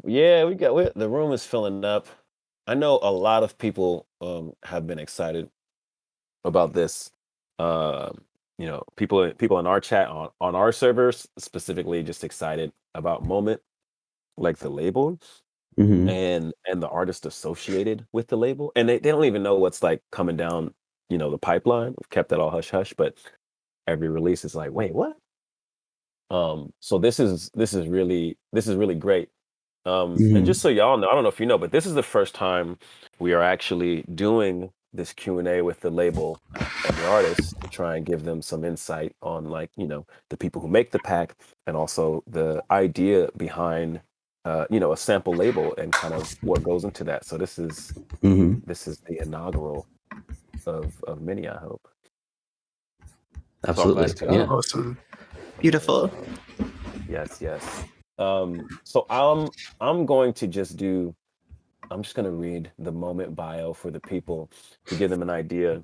Yeah, the room is filling up. I know a lot of people have been excited about this. Um, people in our chat on our servers specifically just excited about Moment, like the label Hmm. and the artist associated with the label. And they don't even know what's like coming down, the pipeline. We've kept that all hush hush, but every release is like, wait, what? So this is really great. And Hmm. just so y'all know, I don't know if you know, but this is the first time we are actually doing this Q&A with the label and the artists to try and give them some insight on, like, the people who make the pack and also the idea behind a sample label and kind of what goes into that. So this is Hmm. the inaugural of many, I hope. So I'm Absolutely. glad to Yeah. Awesome. I'm glad Beautiful. to yes. So I'm going to just do I'm just going to read the Moment bio for the people to give them an idea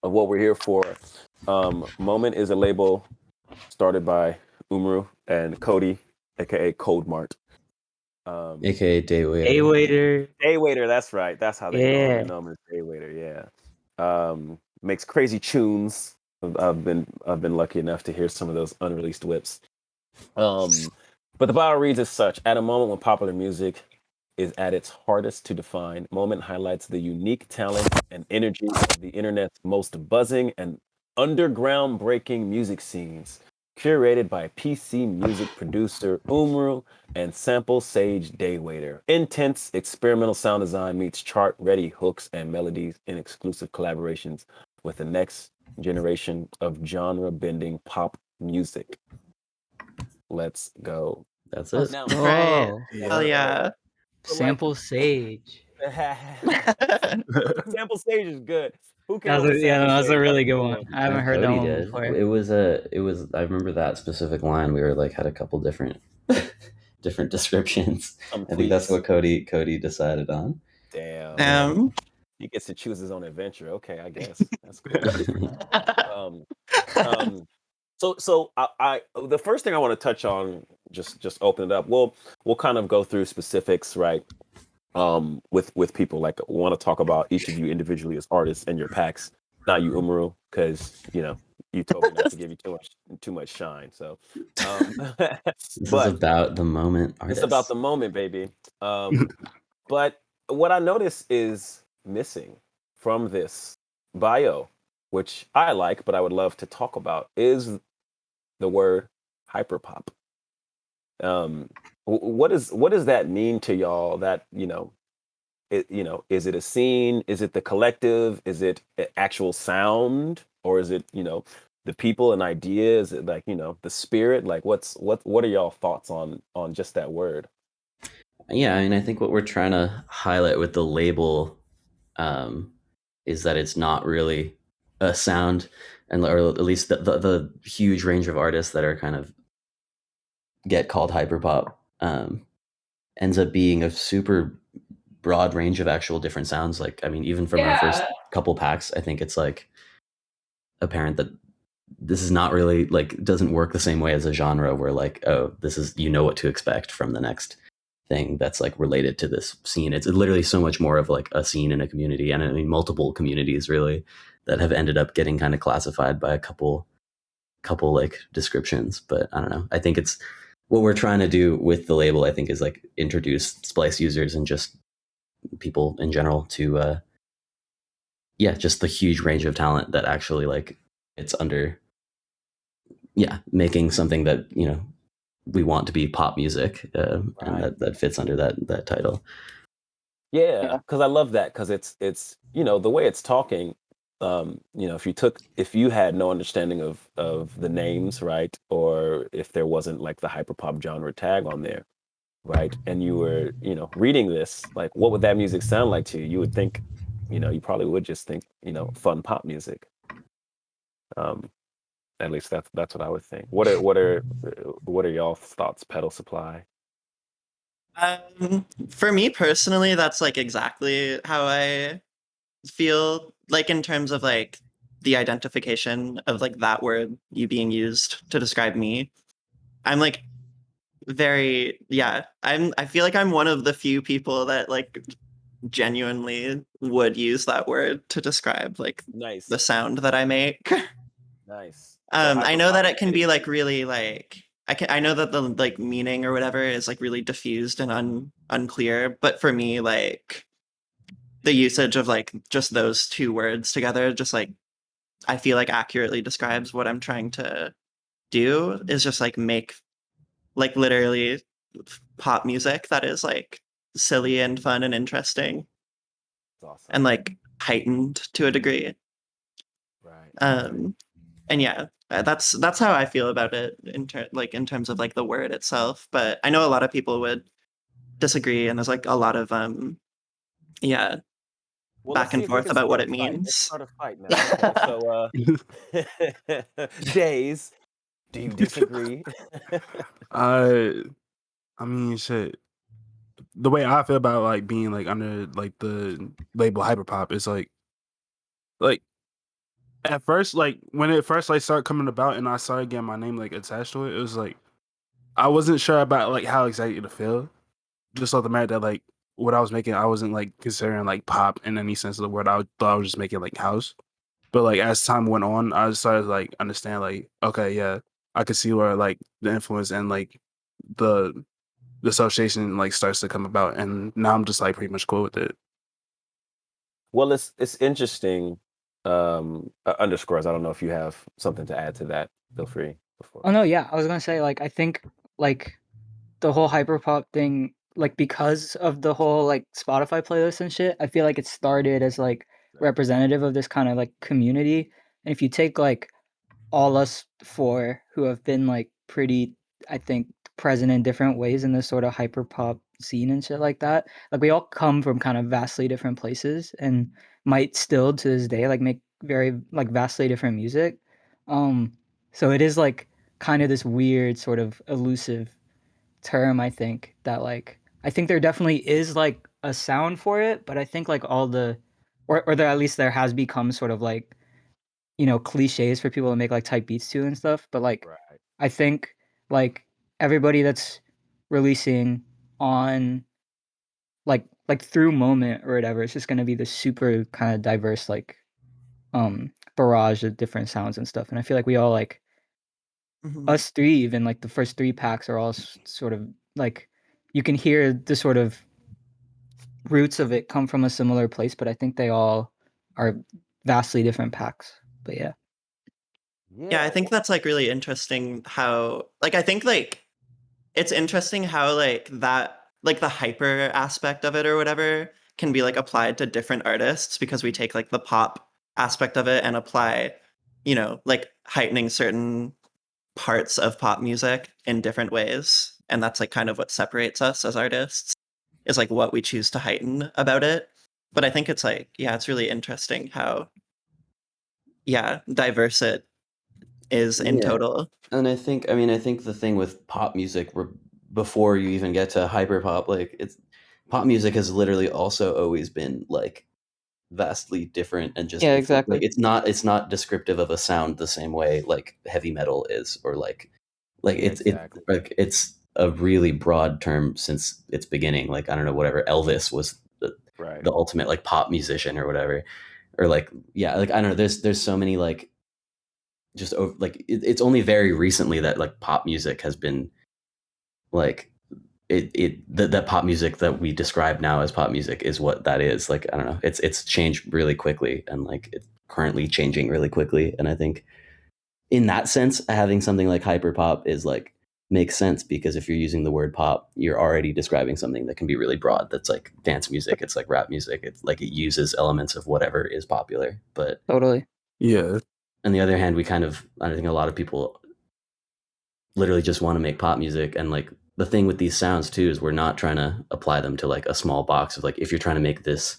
of what we're here for. Moment is a label started by Umru and Cody, aka Code Mart. AKA daywaiter. Daywaiter. Daywaiter, that's right. That's how they know him. Yeah. They know him as Daywaiter. Yeah. Makes crazy tunes. I've been lucky enough to hear some of those unreleased whips. But the bio reads as such: at a moment when popular music is at its hardest to define, Moment highlights the unique talent and energy of the internet's most buzzing and underground breaking music scenes, curated by PC music producer umru and sample sage daywaiter. Intense experimental sound design meets chart ready hooks and melodies in exclusive collaborations with the next generation of genre bending pop music. Let's go. That's Let's it. Now, right. Oh, Hell yeah. but like, Sample Sage. sample stage is good. Who came That up was with sample that's a stage? That's really a good good one. one. I haven't heard that Cody one did. before. It was I remember that specific line. We were like had a couple different different descriptions. I think that's Please. what Cody decided on. Damn. He gets to choose his own adventure. Okay, I guess that's cool. um, um, so I the first thing I want to touch on, just open it up. We'll kind of go through specifics, right? With people, like, want to talk about each of you individually as artists and your packs, not you umru, because you told me not to give you too much shine. So This is but about the moment it's artist. about the moment, baby. But what I notice is missing from this bio, which I like but I would love to talk about, is the word hyperpop. What does that mean to y'all? That is it a scene? Is it the collective? Is it actual sound? Or is it, the people and ideas? Is it like, the spirit? Like, what are y'all thoughts on just that word? Yeah, I mean, I think what we're trying to highlight with the label is that it's not really a sound, or at least the huge range of artists that are kind of get called hyperpop ends up being a super broad range of actual different sounds. Like, I mean, even from our first couple packs, I think it's like apparent that this is not really like, doesn't work the same way as a genre where like, oh, this is, what to expect from the next thing that's like related to this scene. It's literally so much more of like a scene in a community, and I mean multiple communities really, that have ended up getting kind of classified by a couple like descriptions. But I don't know, I think it's what we're trying to do with the label, I think, is like introduce Splice users and just people in general to just the huge range of talent that actually like it's under making something that we want to be pop music, and that fits under that title. Yeah, because I love that, because it's the way it's talking. If you had no understanding of the names, right, or if there wasn't like the hyperpop genre tag on there, right, and you were reading this, like, what would that music sound like to you? You would think, you probably would just think, fun pop music. At least that's what I would think. What are y'all's thoughts, Petal Supply? For me personally, that's like exactly how I feel, like in terms of like the identification of like that word you being used to describe me. I'm like very, yeah. I feel like I'm one of the few people that like genuinely would use that word to describe like Nice, the sound that I make. nice. So I know hyperpop that is it can be like really like I know that the like meaning or whatever is like really diffused and unclear, but for me like the usage of like just those two words together just like I feel like accurately describes what I'm trying to do is just like make like literally pop music that is like silly and fun and interesting awesome. and like heightened to a degree. Right. Um and yeah, that's how I feel about it like in terms of like the word itself. But I know a lot of people would disagree, and there's like a lot of yeah, Well, let's back see and if we forth can about what start a it fight. Let's means. start a fight now. Okay, so Days, do you disagree? I I mean, shit. The way I feel about like being like under like the label hyperpop is like at first, like when it first like started coming about and I started getting my name like attached to it, it was like I wasn't sure about like how exactly to feel. Just off the matter that like what I was making, I wasn't like considering like pop in any sense of the word. Thought I was just making like house. But like as time went on, I started like understand like okay, yeah, I could see where like the influence and like the the association like starts to come about, and now I'm just like pretty much cool with it. Well, it's interesting. Underscores. I don't know if you have something to add to that. Feel free. Before. Oh no, yeah, I was gonna say like I think like the whole hyperpop thing, like because of the whole like Spotify playlist and shit, I feel like it started as like representative of this kind of like community. And if you take like all us four who have been like pretty, I think, present in different ways in this sort of hyperpop scene and shit like that, like we all come from kind of vastly different places and might still to this day like make very like vastly different music. Um, so it is like kind of this weird sort of elusive term, I think, that like I think there definitely is like a sound for it, but I think like all the or there at least there has become sort of like, you know, cliches for people to make like type beats to and stuff. But like Right. I think like everybody that's releasing on like through Moment or whatever, it's just gonna be this super kind of diverse like barrage of different sounds and stuff. And I feel like we all like Mhm. us three, even like the first three packs are all sort of like you can hear the sort of roots of it come from a similar place, but I think they all are vastly different packs. But yeah. Yeah, I Yeah. think that's like really interesting how like I think like it's interesting how like that like the hyper aspect of it or whatever can be like applied to different artists because we take like the pop aspect of it and apply, you know, like heightening certain parts of pop music in different ways. And that's like kind of what separates us as artists is like what we choose to heighten about it. But I think it's like, yeah, it's really interesting how, yeah, diverse it is in Yeah. total. And I think the thing with pop music, before you even get to hyperpop, like it's pop music has literally also always been like vastly different and just Yeah, like exactly. it's not descriptive of a sound the same way like heavy metal is, or like Exactly. it's a really broad term since its beginning. Like I don't know, whatever, Elvis was Right. the ultimate like pop musician or whatever, or like yeah, like I don't know, there's so many like just like it's only very recently that like pop music has been like that pop music that we describe now as pop music is what that is. Like I don't know, it's changed really quickly, and like it's currently changing really quickly. And I think in that sense having something like hyperpop is like makes sense, because if you're using the word pop, you're already describing something that can be really broad, that's like dance music, it's like rap music, it's like it uses elements of whatever is popular. But Totally. Yeah, on the other hand, I think a lot of people literally just want to make pop music. And like the thing with these sounds too is we're not trying to apply them to like a small box of like, if you're trying to make this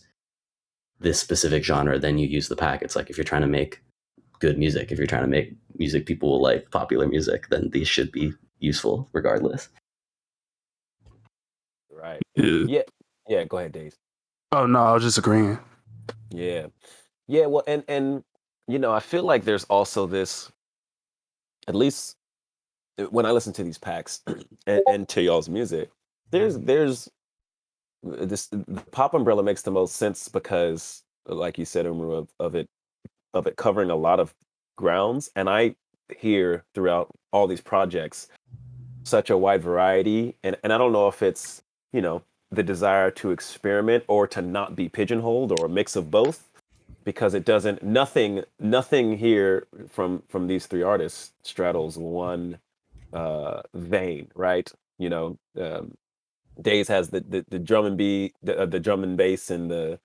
specific genre, then you use the pack. It's like if you're trying to make good music, if you're trying to make music people will like, popular music, then these should be useful regardless. Right. yeah. Yeah. Yeah. Go ahead, Days. Oh no, I was just agreeing. Yeah. Yeah. Well, and I feel like there's also this, at least when I listen to these packs and to y'all's music, there's this the pop umbrella makes the most sense because, like you said, umru, of it covering a lot of grounds, and I hear throughout all these projects such a wide variety, and I don't know if it's, you know, the desire to experiment or to not be pigeonholed or a mix of both, because it doesn't nothing here from these three artists straddles one vein, right? You know, Days has the drum and beat, the drum and bass, and the,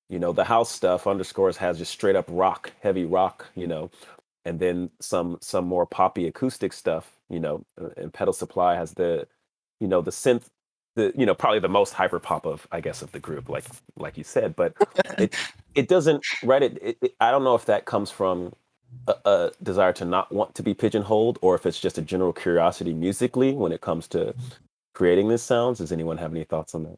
you know, the house stuff. Underscores has just straight up rock, heavy rock, you know, and then some more poppy acoustic stuff, you know. And Petal Supply has the, you know, the synth, the, you know, probably the most hyper pop of, I guess, of the group, like you said. But it doesn't, right, I don't know if that comes from a desire to not want to be pigeonholed, or if it's just a general curiosity musically when it comes to creating these sounds. Does anyone have any thoughts on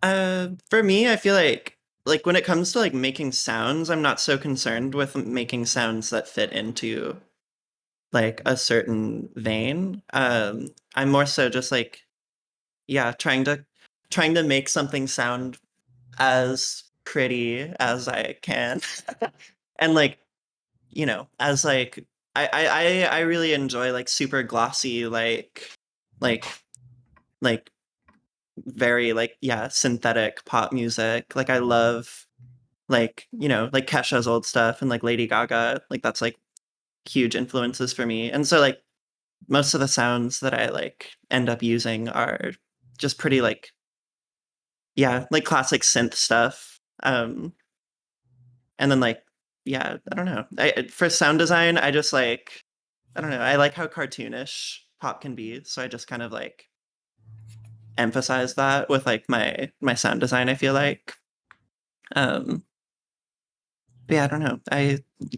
that? For me, I feel like when it comes to like making sounds, I'm not so concerned with making sounds that fit into like a certain vein. I'm more so just like, yeah, trying to make something sound as pretty as I can. And like, you know, as like I really enjoy like super glossy, like like very like, yeah, synthetic pop music. Like I love, like, you know, like Kesha's old stuff and like Lady Gaga. Like that's like huge influences for me. And so like most of the sounds that I like end up using are just pretty like, yeah, like classic synth stuff. And then like, yeah, I don't know. For sound design, I just like, I don't know. I like how cartoonish pop can be, so I just kind of like emphasize that with like my sound design, I feel like. Um but yeah, I don't know.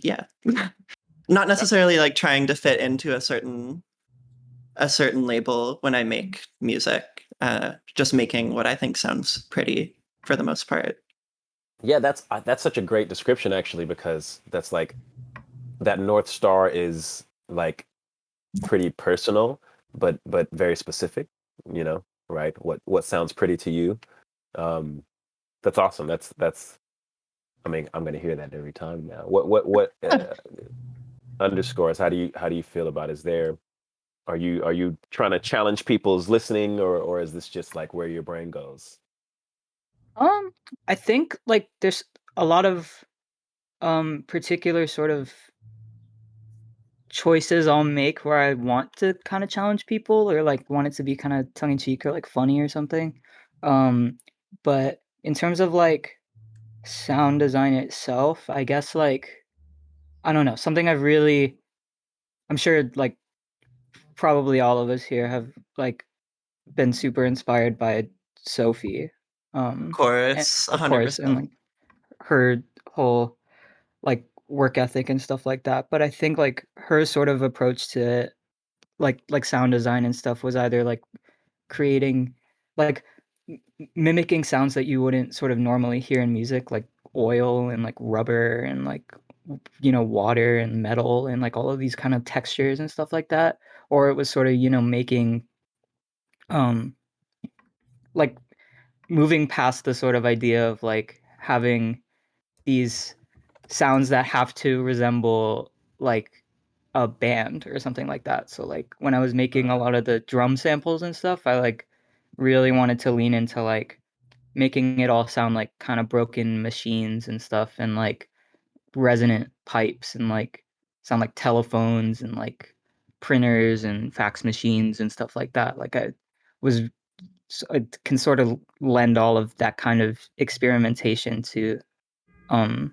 Yeah. Not necessarily like trying to fit into a certain label when I make music. Just making what I think sounds pretty for the most part. Yeah, that's such a great description, actually, because that's like that North Star is like pretty personal, but very specific, you know, right? What sounds pretty to you? Um, that's awesome. That's. I mean, I'm gonna hear that every time now. What underscores? How do you feel about? Is there, are you trying to challenge people's listening, or is this just like where your brain goes? Um, I think like there's a lot of particular sort of choices I'll make where I want to kind of challenge people or like want it to be kind of tongue in cheek or like funny or something. Um, but in terms of like sound design itself, I guess like I don't know, something I've really I'm sure like probably all of us here have like been super inspired by Sophie. And Chorus, of course, and 100%. like her whole like work ethic and stuff like that. But I think like her sort of approach to it, like sound design and stuff, was either like creating like mimicking sounds that you wouldn't sort of normally hear in music, like oil and like rubber and like you know water and metal and like all of these kind of textures and stuff like that. Or it was sort of you know making um like moving past the sort of idea of like having these sounds that have to resemble like a band or something like that. So like when I was making a lot of the drum samples and stuff, I like really wanted to lean into like making it all sound like kind of broken machines and stuff and like resonant pipes and like sound like telephones and like printers and fax machines and stuff like that. Like I was I can sort of lend all of that kind of experimentation to um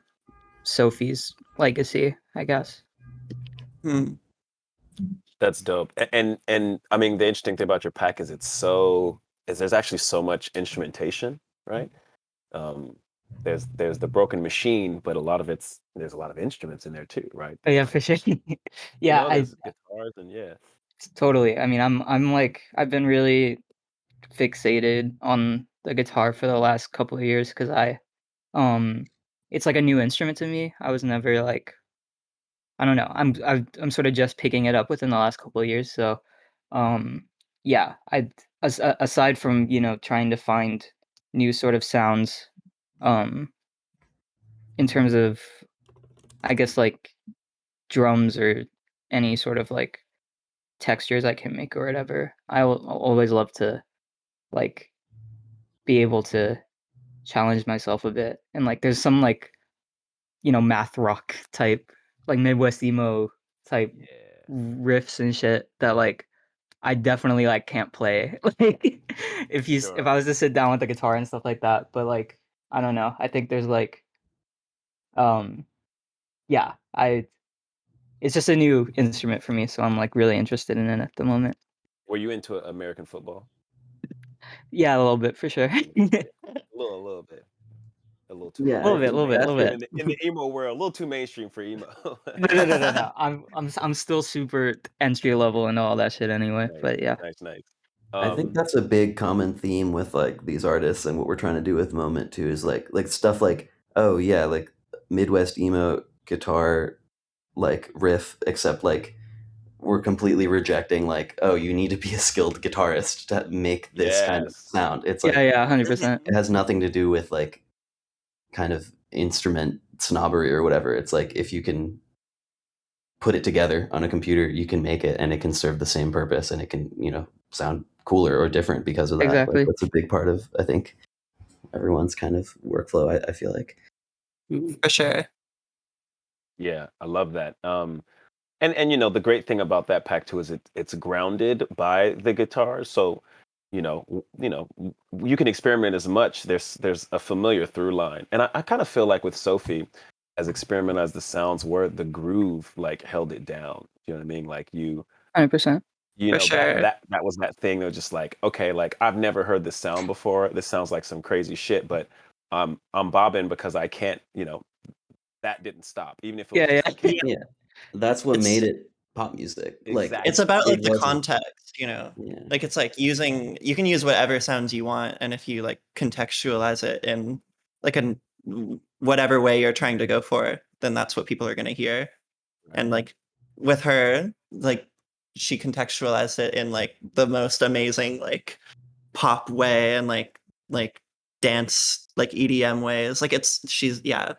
Sophie's legacy, I guess. Hmm. That's dope. And I mean, the interesting thing about your pack is there's actually so much instrumentation, right? Um, there's the broken machine, but there's a lot of instruments in there too, right? Oh, There's yeah, for like, sure. you Yeah, know, I there's guitars, and yeah. totally. I mean, I'm like I've been really fixated on the guitar for the last couple of years because um it's like a new instrument to me. I was never like I don't know. I'm sort of just picking it up within the last couple of years. So, yeah, aside from trying to find new sort of sounds, in terms of I guess like drums or any sort of like textures I can make or whatever. I'll always love to like be able to challenge myself a bit. And like there's some like math rock type like Midwest emo type Yeah. riffs and shit that like I definitely like can't play like if Sure. I was to sit down with the guitar and stuff like that. But like I don't know. I think there's like yeah, it's just a new instrument for me, so I'm like really interested in it at the moment. Were you into American football? Yeah, a little bit for sure. A little bit. A little too Yeah, much. I A think A little I bit. think in the emo world, a little too mainstream for emo. No. I'm still super entry level and all that shit anyway. Nice, But yeah, nice. I think that's a big common theme with like these artists and what we're trying to do with Moment too is like stuff like, oh yeah, like Midwest emo guitar like riff, except like we're completely rejecting like, oh, you need to be a skilled guitarist to make this kind of Yes. sound. It's yeah, like 100%. it has nothing to do with like kind of instrument snobbery or whatever. It's like if you can put it together on a computer, you can make it and it can serve the same purpose and it can, sound cooler or different because of that. Like Exactly. that's a big part of I think everyone's kind of workflow, I feel like. For sure. Yeah, I love that. And the great thing about that pack too is it's grounded by the guitar. So, you can experiment as much. There's a familiar through line. And I kind of feel like with Sophie, as experimental as the sounds were, the groove like held it down. You know what I mean? Like 100%. For sure. that was that thing that was just like, okay, like I've never heard this sound before. This sounds like some crazy shit, but I'm bobbing because I can't, that didn't stop. Even if it was Yeah, just yeah. the kick. Yeah. That's what It's made it pop music. Like Exactly. it's about it like the wasn't context, yeah. like it's like you can use whatever sounds you want, and if you like contextualize it in like a whatever way you're trying to go for, then that's what people are going to hear. And like with her, like she contextualized it in like the most amazing like pop way and like dance like EDM ways. Like it's a Yeah,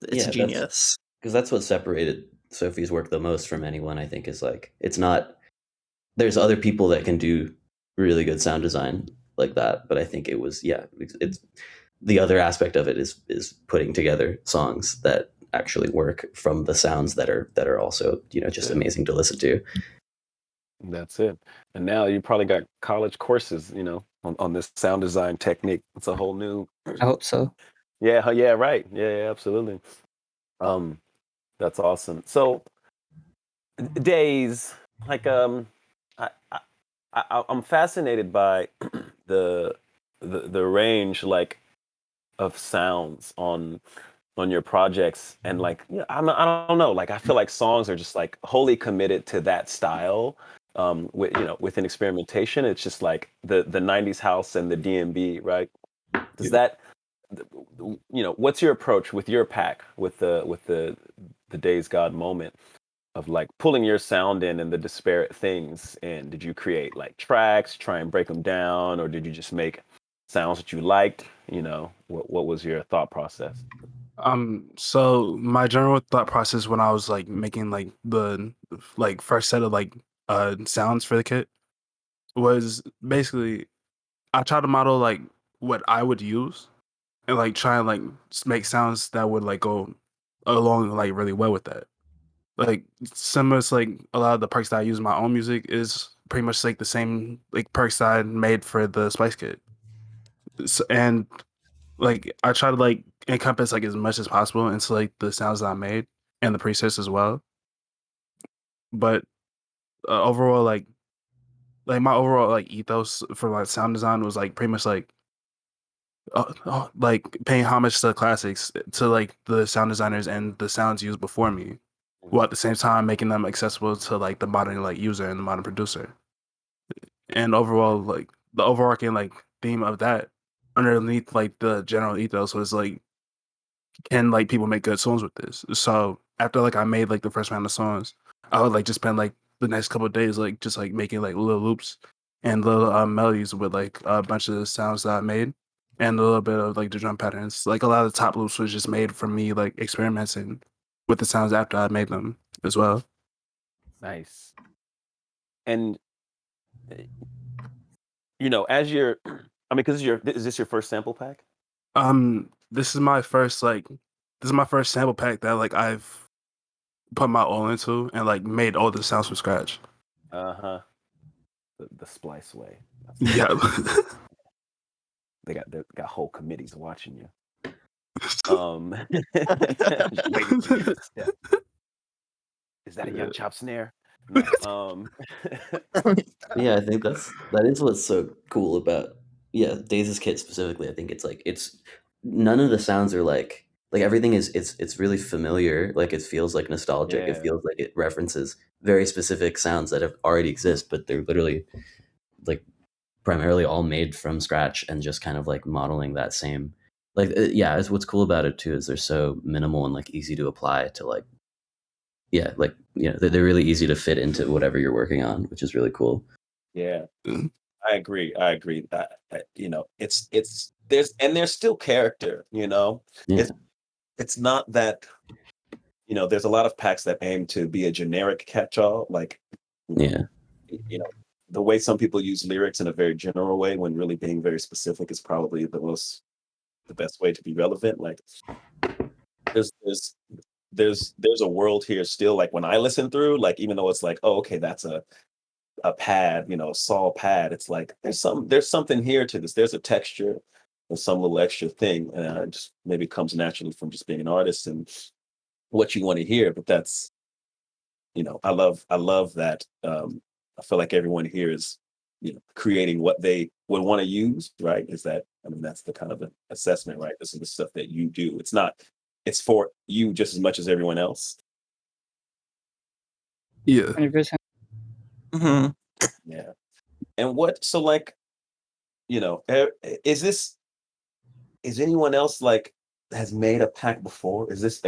that's genius. because that's what separated Sophie's work the most from anyone, I think, is like it's not there's other people that can do really good sound design like that, but I think it was it's the other aspect of it is putting together songs that actually work from the sounds that are also, just amazing to listen to. That's it. And now you probably got college courses, on this sound design technique. It's a whole new. I hope so. Yeah, right. Yeah, absolutely. That's awesome. So days like I, I'm fascinated by the range like of sounds on your projects and like I don't know, like I feel like songs are just like wholly committed to that style. Within experimentation, it's just like the 90s house and the DMB, right? Does that what's your approach with your pack with the Days God moment of like pulling your sound in and the disparate things? And did you create like tracks, try and break them down, or did you just make sounds that you liked? What was your thought process? So my general thought process when I was like making like the like first set of like sounds for the kit was basically I tried to model like what I would use and like try and like make sounds that would like go along like really well with that. Like similar to like a lot of the perks that I use in my own music is pretty much like the same like perks that I made for the Splice kit. And like I try to like encompass like as much as possible into like the sounds that I made and the presets as well. But overall, like my overall like ethos for like sound design was like pretty much like paying homage to the classics to like the sound designers and the sounds used before me, while at the same time making them accessible to like the modern like user and the modern producer. And overall, like the overarching like theme of that underneath like the general ethos was like can like people make good songs with this? So after like I made like the first round of songs, I would like just spend like the next couple of days like just like making like little loops and little melodies with like a bunch of the sounds that I made and a little bit of like the drum patterns. Like a lot of the top loops was just made from me like experimenting with the sounds after I made them as well. Nice. And you know, as you're, I mean, because is this your first sample pack? This is my first sample pack that like I've put my all into and like made all the sounds from scratch. Uh-huh. The Splice way. Yeah. They got whole committees watching you. Is that a young chop snare? No. Yeah, I think that is what's so cool about dazegxd specifically. I think it's none of the sounds are like everything is it's really familiar. Like it feels like nostalgic. Yeah. It feels like it references very specific sounds that have already exist, but they're literally like primarily all made from scratch and just kind of like modeling that same it's what's cool about it too is they're so minimal and like easy to apply to like they're really easy to fit into whatever you're working on, which is really cool. Yeah, I agree. You know, there's still character. You know, Yeah. it's not that. You know, there's a lot of packs that aim to be a generic catch-all. Like, you know, the way some people use lyrics in a very general way when really being very specific is probably the best way to be relevant. Like, there's a world here still. Like when I listen through, like even though it's like, oh, okay, that's a pad, you know, a saw pad. It's like there's something here to this. There's a texture or some little extra thing, and it just maybe comes naturally from just being an artist and what you want to hear. But that's, you know, I love that. I feel like everyone here is, you know, creating what they would want to use. Right? Is that? I mean, that's the kind of assessment, right? This is the stuff that you do. It's for you just as much as everyone else. Yeah. 100%. Mhm. Yeah. And so like, you know, is anyone else like has made a pack before? Is this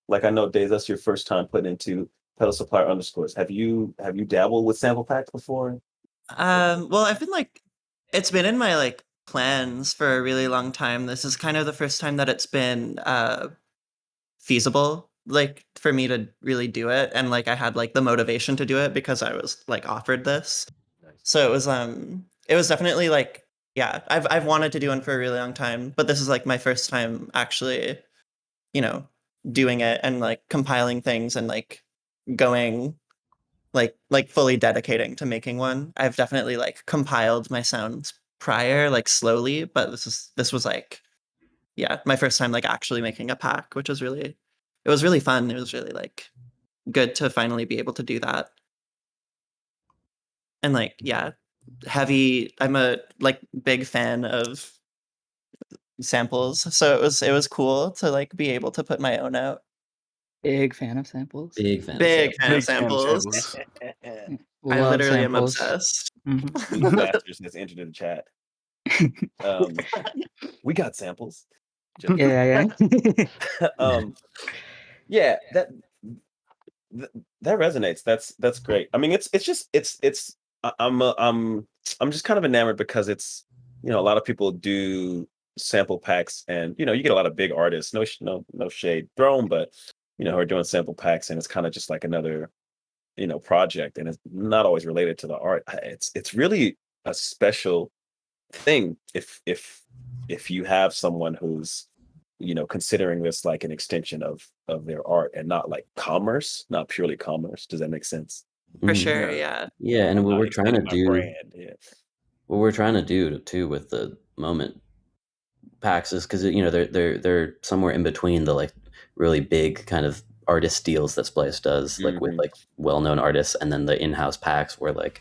like, I know Daze, that's your first time putting into Petal Supply underscores. Have you dabbled with sample packs before? Well, I've been like, it's been in my like plans for a really long time. This is kind of the first time that it's been feasible, like for me to really do it, and like I had like the motivation to do it because I was like offered this. Nice. So it was definitely like, yeah, I've wanted to do one for a really long time, but this is like my first time actually, you know, doing it and like compiling things and like going like fully dedicating to making one. I've definitely like compiled my sounds prior, like slowly, but this was like, yeah, my first time like actually making a pack, which was really, it was really fun. It was really like good to finally be able to do that. And like, yeah, I'm a like big fan of samples, so it was cool to like be able to put my own out. Big fan of samples. Big fan. Big Of fan of Big fan of samples. samples. I Love literally am samples. obsessed. Mhm. Blue Masters has entered in the chat. We got samples. Just- Yeah. Yeah, that resonates. That's great. I mean, I'm just kind of enamored because it's, you know, a lot of people do sample packs, and you know, you get a lot of big artists. No shade thrown, but you know, who are doing sample packs, and it's kind of just like another, you know, project, and it's not always related to the art. It's really a special thing if you have someone who's, you know, considering this like an extension of their art and not like commerce, not purely commerce. Does that make sense? For Mhm. sure, yeah. Yeah, and I'm what not we're trying to extending my do, brand. Yeah. what we're trying to do too with the moment packs is because you know they're somewhere in between the like really big kind of artist deals that Splice does, like with Mhm. like well-known artists, and then the in-house packs where like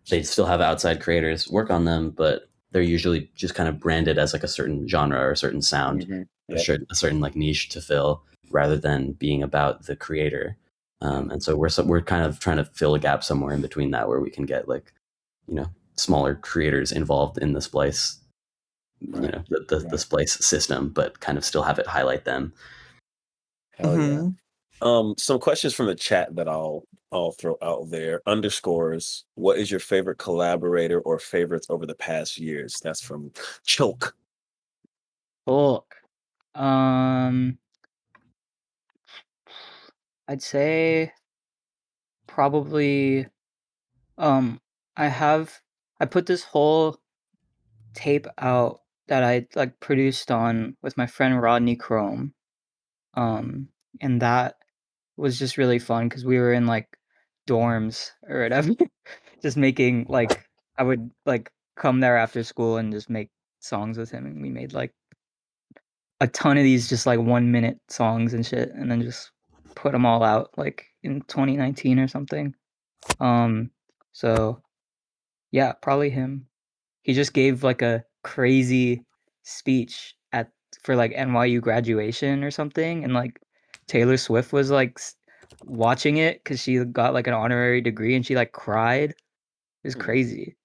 they still have outside creators work on them, but they're usually just kind of branded as like a certain genre or a certain sound, Mhm. a, Yep. certain, a certain like niche to fill, rather than being about the creator. And so we're kind of trying to fill a gap somewhere in between that, where we can get like, you know, smaller creators involved in the Splice the Splice system, but kind of still have it highlight them. Hell yeah. Some questions from the chat that I'll throw out there. Underscores, what is your favorite collaborator or favorites over the past years? That's from Choke. Look, I'd say probably I put this whole tape out that I like produced on with my friend Rodney Chrome. And that was just really fun because we were in like dorms or whatever, just making like I would like come there after school and just make songs with him, and we made like a ton of these just like 1 minute songs and shit, and then just put them all out like in 2019 or something. So yeah, probably him. He just gave like a crazy speech for like NYU graduation or something, and like Taylor Swift was like watching it because she got like an honorary degree, and she like cried. It was crazy.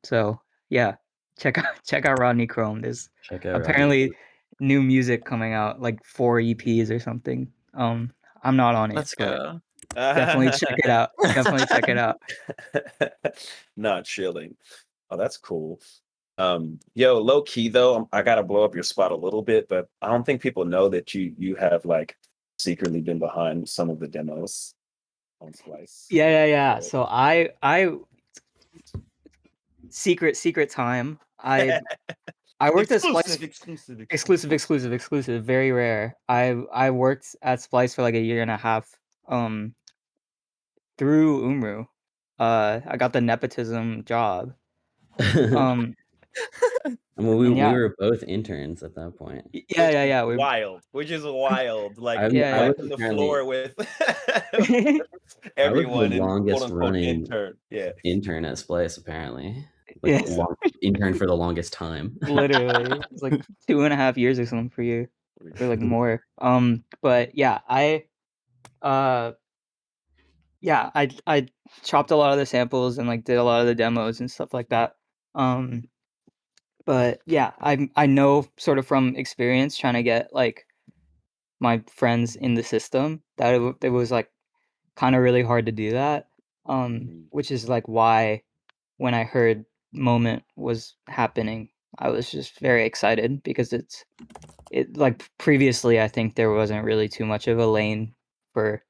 So yeah, check out Rodney Chrome. There's apparently new music coming out, like 4 EPs or something. I'm not on it. Let's go. Definitely check it out. Definitely check it out. Not chilling. Oh, that's cool. Yo, low key though, I gotta blow up your spot a little bit, but I don't think people know that you have like secretly been behind some of the demos on Splice. Yeah. So I secret time. I worked at Splice. Exclusive. Very rare. I worked at Splice for like a year and a half. Through umru. I got the nepotism job. We and yeah, were both interns at that point. Yeah. Which is wild. Like I wiping was the apparently- floor with I was everyone the and quote longest unquote running intern. Yeah. intern at Splice, apparently. Yes. Intern for the longest time. Literally. It's like 2.5 years or something for you. Or like more. But yeah, I chopped a lot of the samples and like did a lot of the demos and stuff like that. But yeah, I know sort of from experience trying to get like my friends in the system that it was like kind of really hard to do that. Which is like why when I heard Moment was happening, I was just very excited because it like previously I think there wasn't really too much of a lane for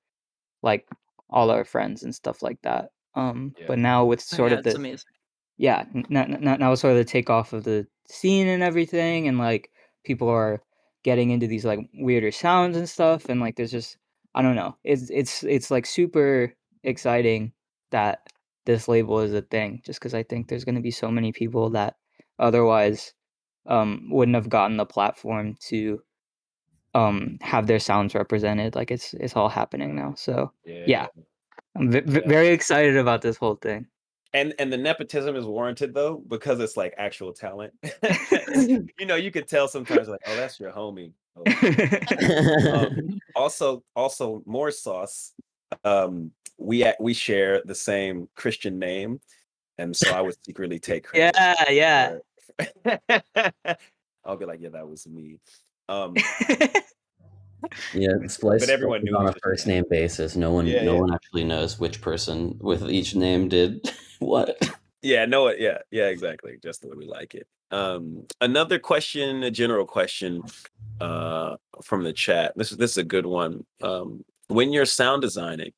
like all our friends and stuff like that. But now with sort of it's the amazing. now with sort of the takeoff of the scene and everything, and like people are getting into these like weirder sounds and stuff, and like there's just I don't know, it's like super exciting that this label is a thing, just because I think there's going to be so many people that otherwise wouldn't have gotten the platform to have their sounds represented. Like it's all happening now. So yeah. I'm very excited about this whole thing. And the nepotism is warranted though, because it's like actual talent. You could tell sometimes like, oh, that's your homie. Also more sauce. We share the same Christian name, and so I would secretly take credit. Yeah. I'll be like, yeah, that was me. Yeah, Splice but everyone knew on a first name basis. No one actually knows which person with each name did what. Yeah, exactly. Just the way we like it. Another question, a general question from the chat. This is a good one. When you're sound designing,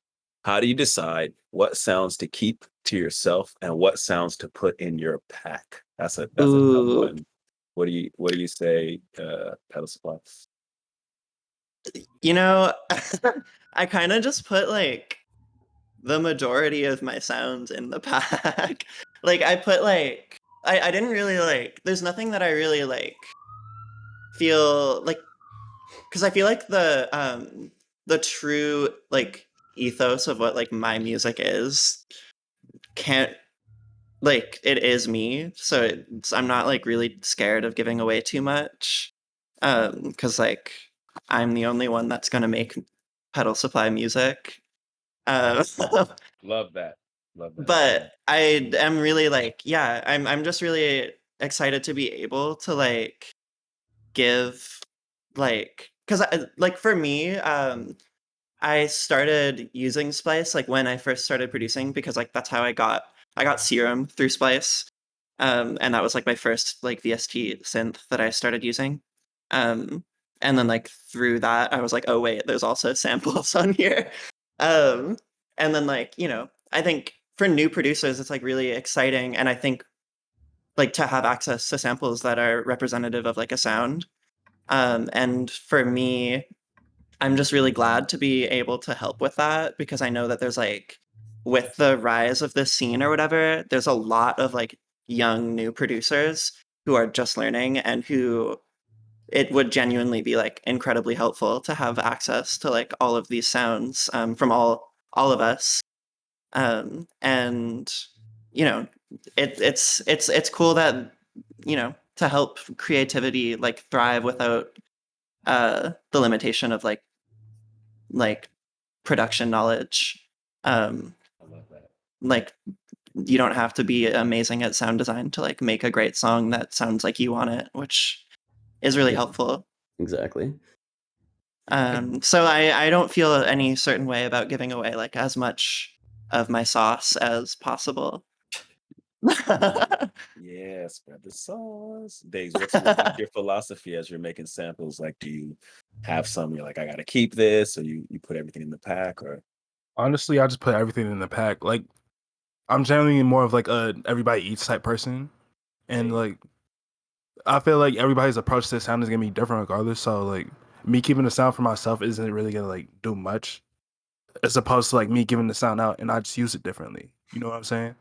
how do you decide what sounds to keep to yourself and what sounds to put in your pack? That's a tough one. What do you say, Petal Supply? I kind of just put like the majority of my sounds in the pack. Like I put like I didn't really like there's nothing that I really like feel like, because I feel like the true like ethos of what like my music is can't like it is me, so I'm not like really scared of giving away too much, because like I'm the only one that's gonna make Petal Supply music. Love that. But I am really like, I'm just really excited to be able to like give like, because like for me, I started using Splice like when I first started producing, because like that's how I got Serum through Splice. And that was like my first like VST synth that I started using. And then like through that I was like, oh wait, there's also samples on here. Um, and then like, you know, I think for new producers it's like really exciting, and I think like to have access to samples that are representative of like a sound. And for me, I'm just really glad to be able to help with that, because I know that there's like, with the rise of this scene or whatever, there's a lot of like young new producers who are just learning, and who it would genuinely be like incredibly helpful to have access to like all of these sounds, from all of us. And you know, it's cool that, you know, to help creativity like thrive without the limitation of like production knowledge. I love that. Like, you don't have to be amazing at sound design to like make a great song that sounds like you want it, which is really Yeah. helpful. Exactly. So I don't feel any certain way about giving away like as much of my sauce as possible. Yeah, spread the sauce. Days, what's your philosophy as you're making samples? Like, do you have some you're like, I gotta keep this, or you put everything in the pack, or Honestly, I just put everything in the pack. Like, I'm generally more of like a everybody eats type person, and Hey. like I feel like everybody's approach to sound is gonna be different regardless. So like me keeping the sound for myself isn't really gonna like do much, as opposed to like me giving the sound out and I just use it differently. You know what I'm saying?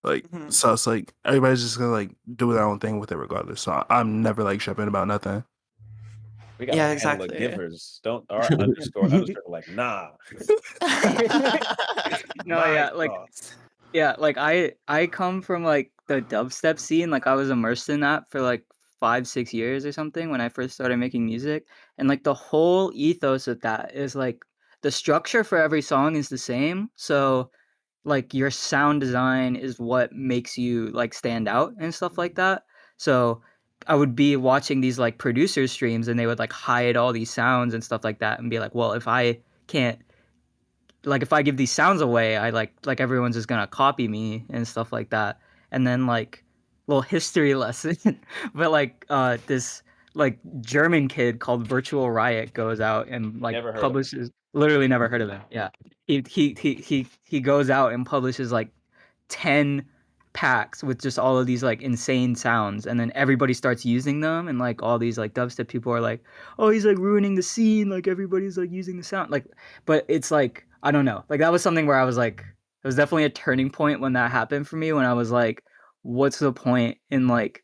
Like, Mhm. so it's like everybody's just gonna like do their own thing with it regardless. So I'm never like tripping about nothing. we got a Yeah, panel of exactly. givers. Don't our underscore like, nah. No, My yeah, like thoughts. yeah, like I come from like the dubstep scene. Like I was immersed in that for like 5, 6 years or something when I first started making music. And like the whole ethos of that is like the structure for every song is the same. So like your sound design is what makes you like stand out and stuff like that. So I would be watching these like producer streams and they would like hide all these sounds and stuff like that and be like, well, if I can't like if I give these sounds away, I like everyone's just gonna copy me and stuff like that. And then like little history lesson, but like this like German kid called Virtual Riot goes out and like Never heard of it. publishes, literally never heard of him. Yeah, he goes out and publishes like 10 packs with just all of these like insane sounds, and then everybody starts using them, and like all these like dubstep people are like, oh, he's like ruining the scene, like everybody's like using the sound, like, but it's like I don't know, like that was something where I was like, it was definitely a turning point when that happened for me, when I was like, what's the point in like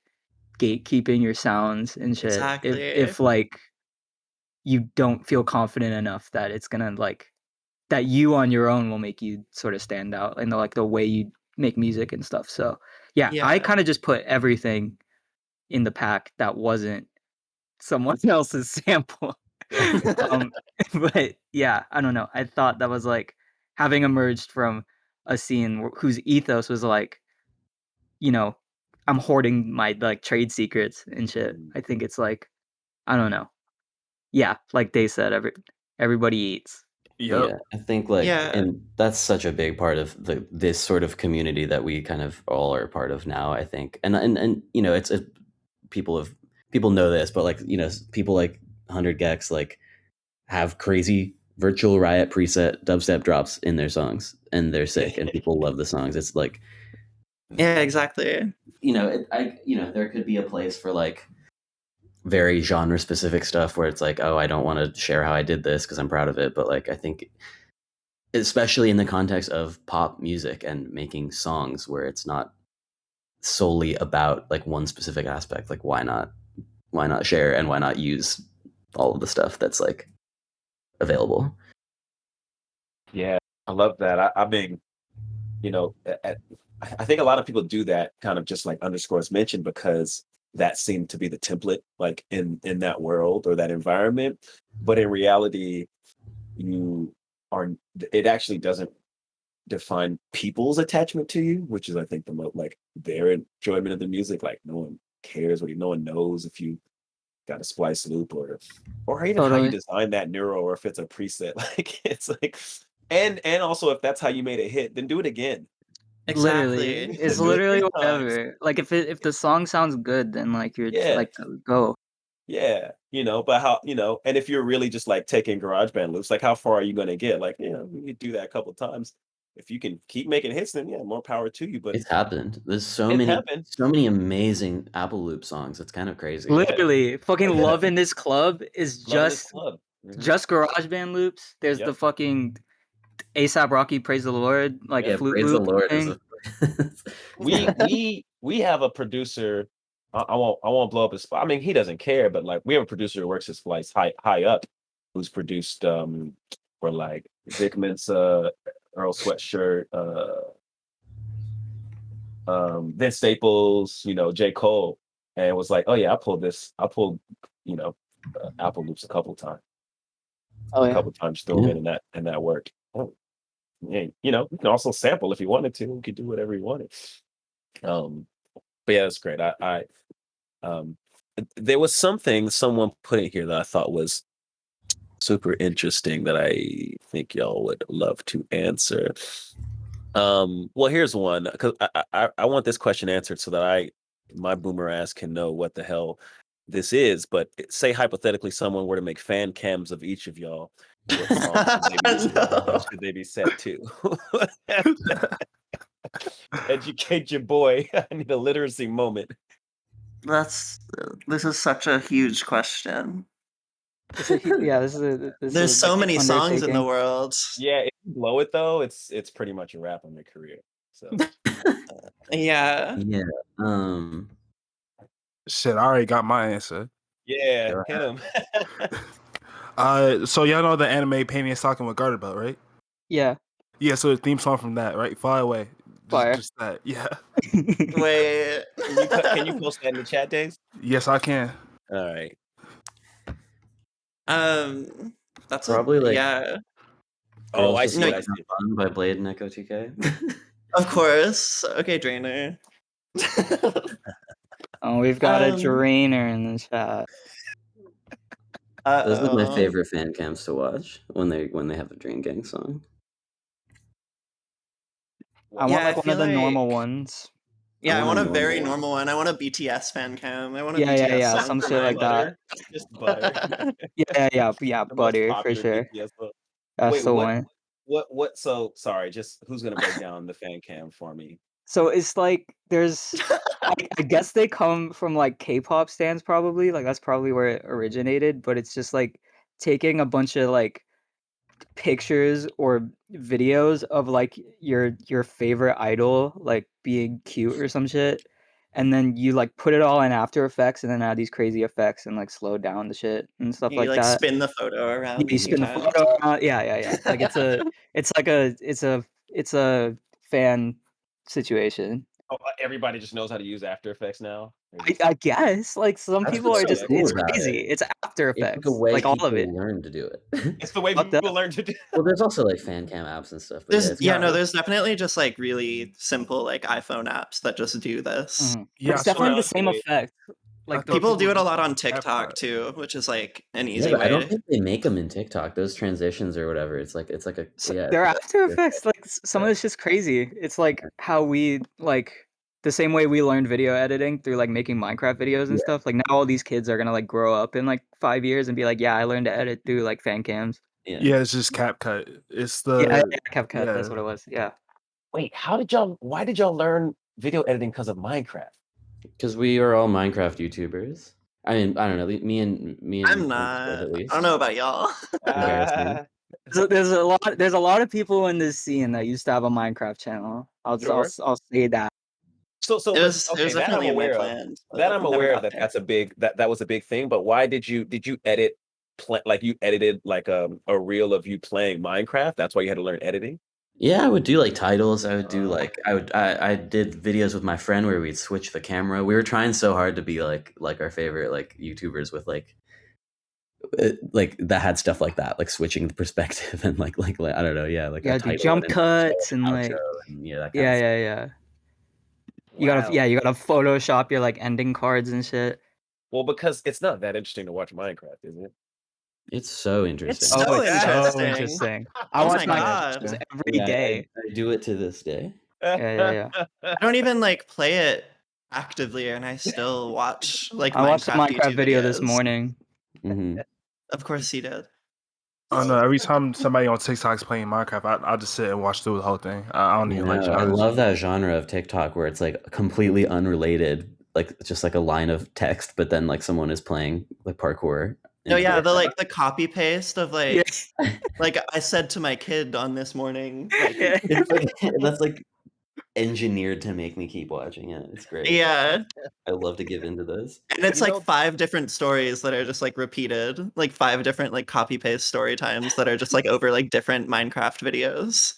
gatekeeping your sounds and shit Exactly. if like you don't feel confident enough that it's gonna like that you on your own will make you sort of stand out and like the way you make music and stuff. So yeah, I Yeah. kind of just put everything in the pack that wasn't someone else's sample. um, but yeah, I don't know. I thought that was like having emerged from a scene whose ethos was like, you know, I'm hoarding my like trade secrets and shit. I think it's like, I don't know. Yeah, like they said, everybody eats. Yep. Yeah, I think like, Yeah. and that's such a big part of this sort of community that we kind of all are part of now, I think. And you know, it's people know this, but like, you know, people like 100gex like have crazy virtual riot preset dubstep drops in their songs, and they're sick and people love the songs. It's like, Yeah, exactly. you know, you know, there could be a place for like very genre specific stuff where it's like, oh, I don't want to share how I did this because I'm proud of it, but like I think especially in the context of pop music and making songs where it's not solely about like one specific aspect, like why not share and why not use all of the stuff that's like available. Yeah, I love that. I mean, you know, I think a lot of people do that kind of just like underscores mentioned, because that seemed to be the template, like in that world or that environment. But in reality, you are it actually doesn't define people's attachment to you, which is I think the most like their enjoyment of the music. Like no one cares, no one knows if you got a splice loop or even how you Totally. design that neural or if it's a preset. Like it's like, and also if that's how you made a hit, then do it again. Literally, Exactly. it's Do it literally 3 times. whatever. Like if the song sounds good, then like you're Yeah. like go. Yeah, but how, and if you're really just like taking GarageBand loops, like how far are you going to get? Like, you do that a couple times. If you can keep making hits, then yeah, more power to you. But It's happened. There's so it many happened. so many amazing Apple Loop songs. It's kind of crazy. Literally, fucking Love in This Club is Love in This just Club. Mhm. just GarageBand loops. There's the Yep. fucking ASAP Rocky Praise the Lord like Yeah, flute praise the loop Lord. thing. We have a producer. I won't blow up his spot. I mean, he doesn't care, but like we have a producer who works at Splice high up, who's produced for like Vic Mensa, Earl Sweatshirt, Vince Staples, J. Cole, and was like, oh yeah, I pulled Apple loops a couple times. Oh A yeah. couple times throw them in and that worked. Oh, yeah, you can also sample if you wanted to. You could do whatever you wanted. But yeah, that's great. There was something someone put in here that I thought was super interesting that I think y'all would love to answer. Well, here's one because I want this question answered so that my boomer ass can know what the hell this is. But say hypothetically, someone were to make fan cams of each of y'all. What songs should they be set to? Educate your boy. I need a literacy moment. This is such a huge question. There's so many songs in the undertaking. world. Yeah, if you blow it though, it's pretty much a wrap on your career. So Yeah. Yeah. Shit, I already got my answer. Yeah, Go hit him. So y'all know the anime Painting and Stalking with Garter Belt, right? Yeah. Yeah, so the theme song from that, right? Fly Away. Fire. Just that. Yeah. Wait. Can you post that in the chat, Days? Yes, I can. All right. That's Probably like yeah. Oh, Girls I Just see. Like I to see. Have Fun by Blade and Echo 2K. Of course. Okay, Drainer. Oh, we've got a drainer in the chat. Those are my favorite fan cams to watch when they have a Drain Gang song. I want like one of the normal ones. Yeah, I want a normal very one. normal one. I want a BTS fan cam. I want a Yeah, BTS yeah, song some for shit my like that. Just butter. Yeah, The most butter for popular sure. BTS book. That's Wait, the one. what? So sorry. Just who's gonna break down the fan cam for me? So it's like there's, I guess they come from like K-pop stands probably. Like that's probably where it originated. But it's just like taking a bunch of like pictures or videos of like your favorite idol like being cute or some shit, and then you like put it all in After Effects and then add these crazy effects and like slow down the shit and stuff You like like that. spin the photo around. You a few spin the times. photo around. Yeah. Like it's a fan situation. Oh, everybody just knows how to use After Effects now. I guess like some That's people what's are so just cool it's about crazy. it. It's After It's like a Effects, way like all of it. people learn to do it. It's the way Fuck people that. learn to do. Well, there's also like fan cam apps and stuff. But There's definitely just like really simple like iPhone apps that just do this. Mhm. Yeah, It's definitely the same honestly, effect. I Like thought People do it a just lot on have TikTok that. too, which is like an yeah, easy but I don't way. think they make them in TikTok. Those transitions or whatever. It's like a they're After Effects. Like some of it's just crazy. It's like how we like the same way we learned video editing through like making Minecraft videos and stuff. Like now all these kids are gonna like grow up in like 5 years and be like, yeah, I learned to edit through like fan cams. Yeah, it's just CapCut. It's Yeah, the CapCut. That's what it was. Yeah. Wait, why did y'all learn video editing because of Minecraft? Because we are all Minecraft YouTubers. I mean, I don't know. Me and I'm not. at least. I don't know about y'all. There's a lot of people in this scene that used to have a Minecraft channel. I'll say that. So It was okay, that I'm definitely in my aware of. plans. That I'm never aware of got that. That's a big that was a big thing. But why did you edit like you edited like a reel of you playing Minecraft? That's why you had to learn editing. Yeah, I would do like titles. I would do like I did videos with my friend where we'd switch the camera. We were trying so hard to be like our favorite like YouTubers with like that had stuff like that, like switching the perspective and like I don't know, yeah, like a do title jump and cuts and outro like and that kind of stuff. yeah. You gotta Wow. you gotta Photoshop your like ending cards and shit. Well, because it's not that interesting to watch Minecraft, is it? It's so interesting. So Oh, it's so interesting. interesting. I Oh watch my my God. videos every Yeah, day. I do it to this day. Yeah. I don't even like play it actively, and I still watch like I watched a Minecraft Minecraft YouTube video this videos. morning. Mhm. Of course he did. I don't know. Every time somebody on TikTok's playing Minecraft, I just sit and watch through the whole thing. I don't I even like know. I genres. love that genre of TikTok where it's like completely unrelated, like just like a line of text, but then like someone is playing like parkour. Oh into yeah, it. the like the copy paste of Yeah. like I said to my kid on this morning, like It's like that's like engineered to make me keep watching it. It's great. yeah. I love to give into those. And it's You like know- 5 different stories that are just like repeated, like 5 different like copy paste story times that are just like over like different Minecraft videos.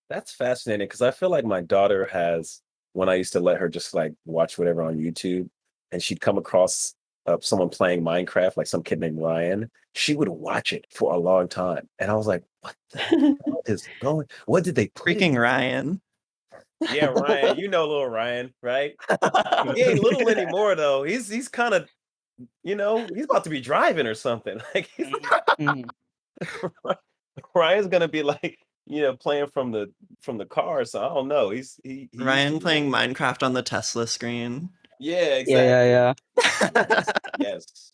That's fascinating because I feel like my daughter has, when I used to let her just like watch whatever on YouTube, and she'd come across someone playing Minecraft, like some kid named Ryan, she would watch it for a long time. And I was like, what the hell is going? What did they put Freaking in? Ryan. Yeah, Ryan, you know little Ryan, right? He ain't little anymore though. He's kind of, he's about to be driving or something. Like Mhm. Ryan's gonna be like, playing from the car. So I don't know. He Ryan playing Minecraft on the Tesla screen. Yeah, exactly. Yeah.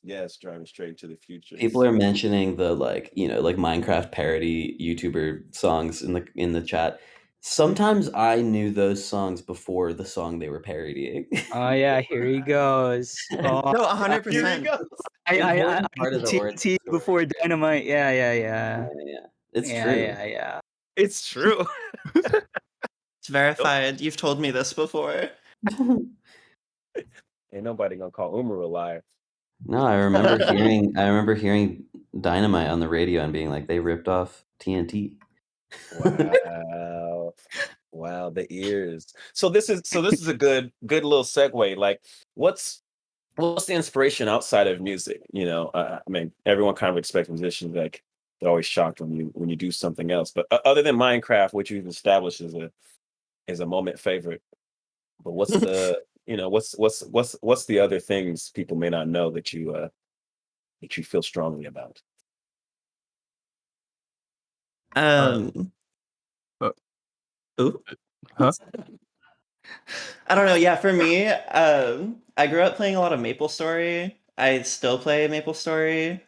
Yes, driving straight to the future. People are mentioning the like Minecraft parody YouTuber songs in the chat. Sometimes I knew those songs before the song they were parodying. Oh yeah, here he goes. Oh, No, Here he 100%. goes. I Important part of the origin TNT story. before Dynamite. Yeah. Yeah, it's true. Yeah. It's true. It's verified. You've told me this before. Ain't nobody gonna call umru a liar. No, I remember hearing Dynamite on the radio and being like, they ripped off TNT. Wow, the ears. So this is a good little segue. Like, what's the inspiration outside of music? I mean, everyone kind of expects musicians, like they're always shocked when you do something else. But other than Minecraft, which you've established is a moment favorite. But what's the what's the other things people may not know that you feel strongly about? Ooh. Huh? I don't know. Yeah, for me, I grew up playing a lot of MapleStory. I still play MapleStory.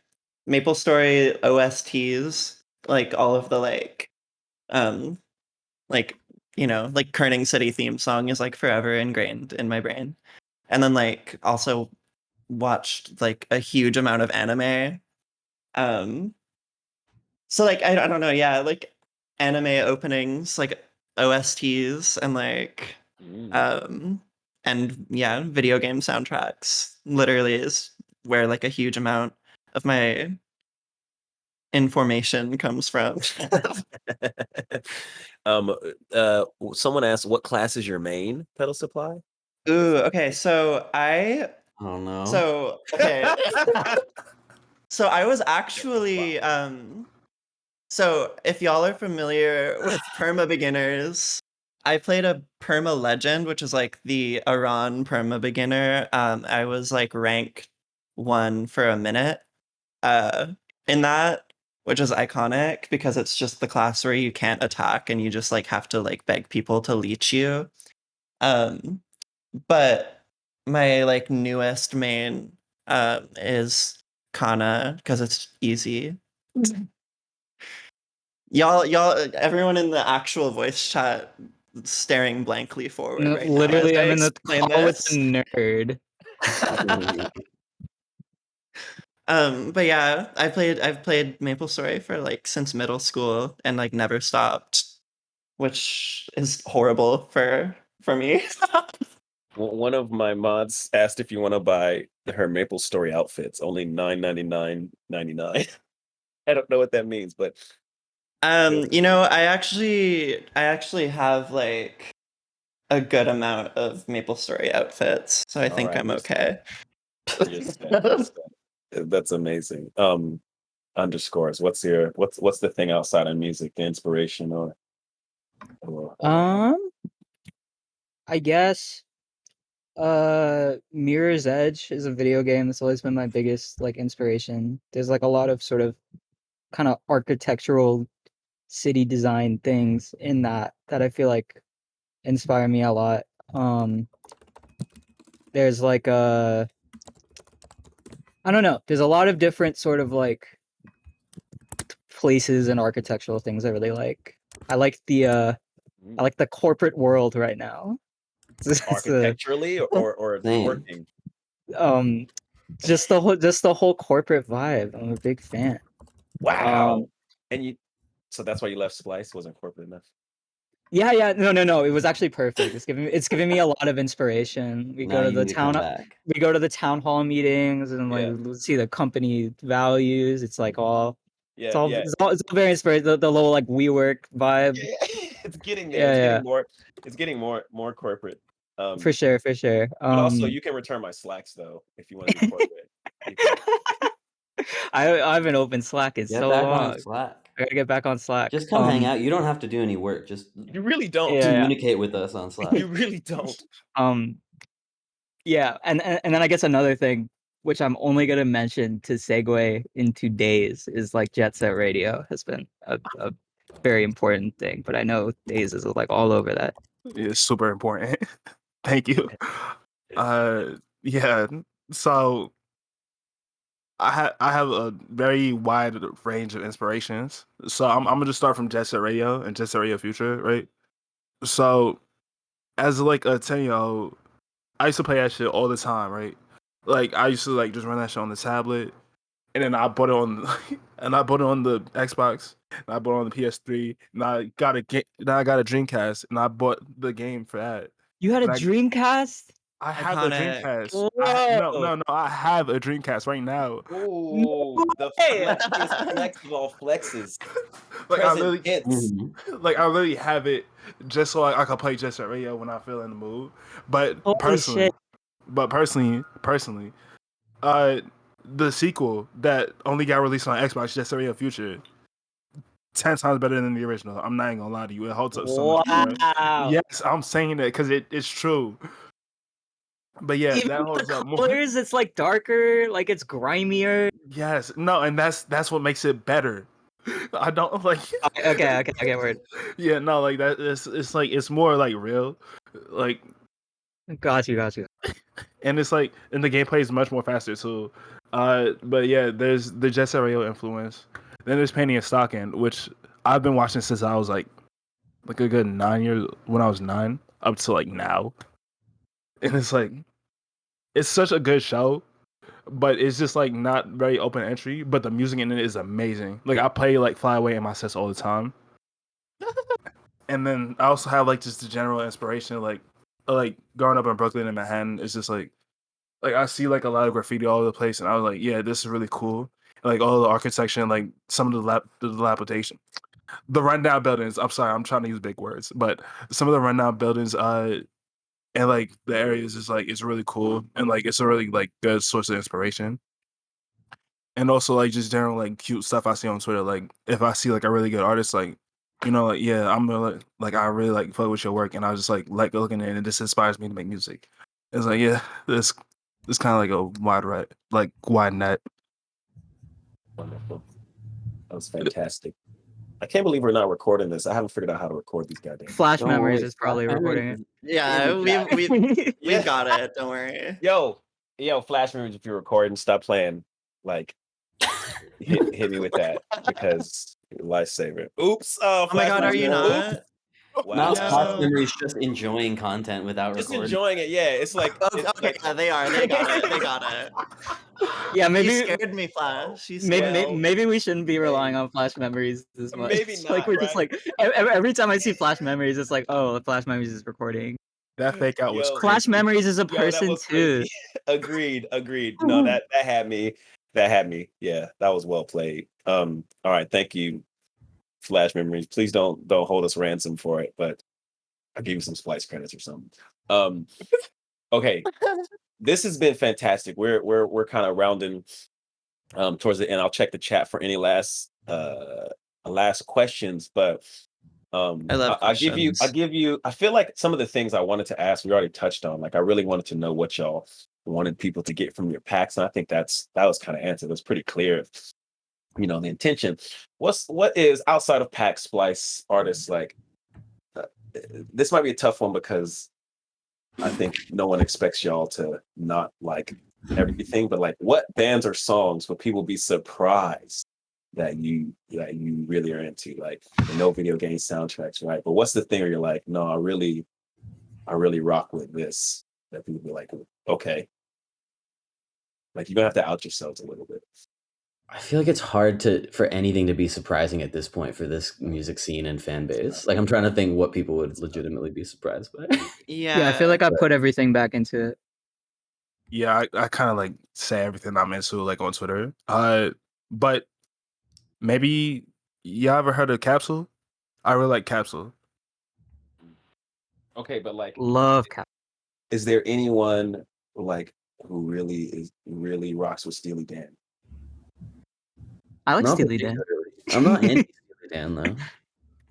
MapleStory OSTs, like all of the like Kerning City theme song is like forever ingrained in my brain. And then like also watched like a huge amount of anime. So like I don't know, yeah, like anime openings, like OSTs and like and yeah, video game soundtracks literally is where like a huge amount of my information comes from. Someone asked, what class is your main Petal Supply? Ooh, okay, so Oh no. so okay. So I was actually so if y'all are familiar with perma beginners, I played a perma legend, which is like the Iran perma beginner. I was like rank 1 for a minute in that, which is iconic because it's just the class where you can't attack and you just like have to like beg people to leech you. But my like newest main is Kana because it's easy. Y'all, everyone in the actual voice chat staring blankly forward No, right literally, now. I'm in the Explain call with this. a nerd. But yeah, I've played MapleStory for like since middle school and like never stopped, which is horrible for me. One of my mods asked if you want to buy her MapleStory outfits, only $9.99.99. I don't know what that means, but I actually have like a good amount of MapleStory outfits, so I all think right, I'm okay. you're set. That's amazing. Underscores. What's the thing outside of music, the inspiration or I guess Mirror's Edge is a video game that's always been my biggest like inspiration. There's like a lot of sort of kind of architectural city design things in that I feel like inspire me a lot. There's like I don't know. There's a lot of different sort of like places and architectural things I really like. I like the corporate world right now. It's, Architecturally or Same. working? um just the whole corporate vibe. I'm a big fan. Wow. And you, so that's why you left Splice? Wasn't corporate enough? Yeah. No. It was actually perfect. It's giving me a lot of inspiration. We Now go to you the need to come town back. we go to the town hall meetings and like Yeah. see the company values. It's like all Yeah, yeah. it's all very inspiring. The little like WeWork vibe. Yeah, it's getting there. Yeah, It's yeah. getting more. It's getting more corporate. For sure. But also, you can return my Slacks though if you want to be corporate. You can. I've been open Slack in Get so back long. on Slack. I gotta get back on Slack. Just come hang out. You don't have to do any work. Just You really don't. Yeah. communicate with us on Slack. You really don't. Yeah, and then I guess another thing which I'm only gonna mention to segue into Days is like Jet Set Radio has been a very important thing, but I know Days is like all over that. It's super important. Thank you. Yeah. So I have a very wide range of inspirations. So I'm gonna just start from Jet Set Radio and Jet Set Radio Future, right? So as like a 10-year-old, I used to play that shit all the time, right? Like I used to like just run that shit on the tablet, and then I bought it on and I bought it on the Xbox, and I bought it on the PS3, and I got a Dreamcast, and I bought the game for that. You had a And Dreamcast? I have a Iconic. Dreamcast. No, I have a Dreamcast right now. Ooh, the way! flex of all flexes. Like I Present literally, tense. like I literally have it just so I can play Jet Set Radio when I feel in the mood. But Holy personally, shit. the sequel that only got released on Xbox, Jet Set Radio Future, 10 times better than the original. I'm not even gonna lie to you. It holds up so much more. Wow. Yes, I'm saying that because it's true. But yeah, Even that with holds the up more. colors, it's like darker, like it's grimier. Yes, no, and that's what makes it better. I don't like. Okay, word. Yeah, no, like that. It's like it's more like real, like, Got you. and it's like, and the gameplay is much more faster too. But yeah, there's the Jet Set Radio influence. Then there's Painting and Stocking, which I've been watching since I was like a good 9 years, when I was 9 up to like now, and it's like it's such a good show, but it's just like not very open entry. But the music in it is amazing. Like I play like Fly Away in my sets all the time. And then I also have like just the general inspiration, like growing up in Brooklyn and Manhattan. It's just like I see like a lot of graffiti all over the place, and I was like, yeah, this is really cool. Like all the architecture and like some of the dilapidation, the rundown buildings. I'm sorry, I'm trying to use big words, but some of the rundown buildings, and like the areas is like it's really cool, and like it's a really like good source of inspiration. And also like just general like cute stuff I see on Twitter. Like if I see like a really good artist, like, you know, like, yeah, I'm gonna like I really like fuck with your work, and I was just like looking at it, and this inspires me to make music. It's like, yeah, this kind of like a wide net. Wonderful. That was fantastic. I can't believe we're not recording this. I haven't figured out how to record these goddamn. Flash Don't Memories worry, is probably Flash recording Memories it. Yeah, we've Yeah. got it. Don't worry. Yo, Flash Memories, if you're recording, stop playing. Like, hit me with that because you're a lifesaver. Oops. Oh my Flash god, are Memories, you oops. not? Wow. Now No. Flash Memories just enjoying content without Just recording. enjoying it. Yeah, it's like. Okay, it's like yeah, they are. They got it. Yeah, You maybe scared me, Flash. You scared Well, maybe we shouldn't be relying hey. on Flash Memories as much. Maybe Like not, we're just right? like every time I see Flash Memories, it's like, oh, Flash Memories is recording. That fake out was Yo. crazy. Flash Memories is a Yo, that person was too. crazy. Agreed. No, that had me. That had me. Yeah, that was well played. All right, thank you, Flash Memories. Please don't hold us ransom for it, but I'll give you some Splice credits or something. Okay. This has been fantastic. We're kind of rounding towards the end. I'll check the chat for any last questions, but I love I give you. questions. I feel like some of the things I wanted to ask, we already touched on. Like, I really wanted to know what y'all wanted people to get from your packs, and I think that was kind of answered. It was pretty clear. You know, the intention. What is outside of pack Splice artists like? Uh, this might be a tough one because I think no one expects y'all to not like everything, but like, what bands or songs would people be surprised that you really are into? Like, no video game soundtracks, right? But what's the thing where you're like, no, I really rock with this, that people be like, okay, like you're gonna have to out yourselves a little bit. I feel like it's hard for anything to be surprising at this point for this music scene and fan base. Like, I'm trying to think what people would legitimately be surprised by. Yeah, I feel like I put everything back into it. Yeah, I kind of like say everything I'm into like on Twitter. But maybe y'all ever heard of Capsule? I really like Capsule. Okay, but like, Love Cap. is there anyone like who really rocks with Steely Dan? I like Not Steely Dan. particularly. I'm not anti Steely Dan though.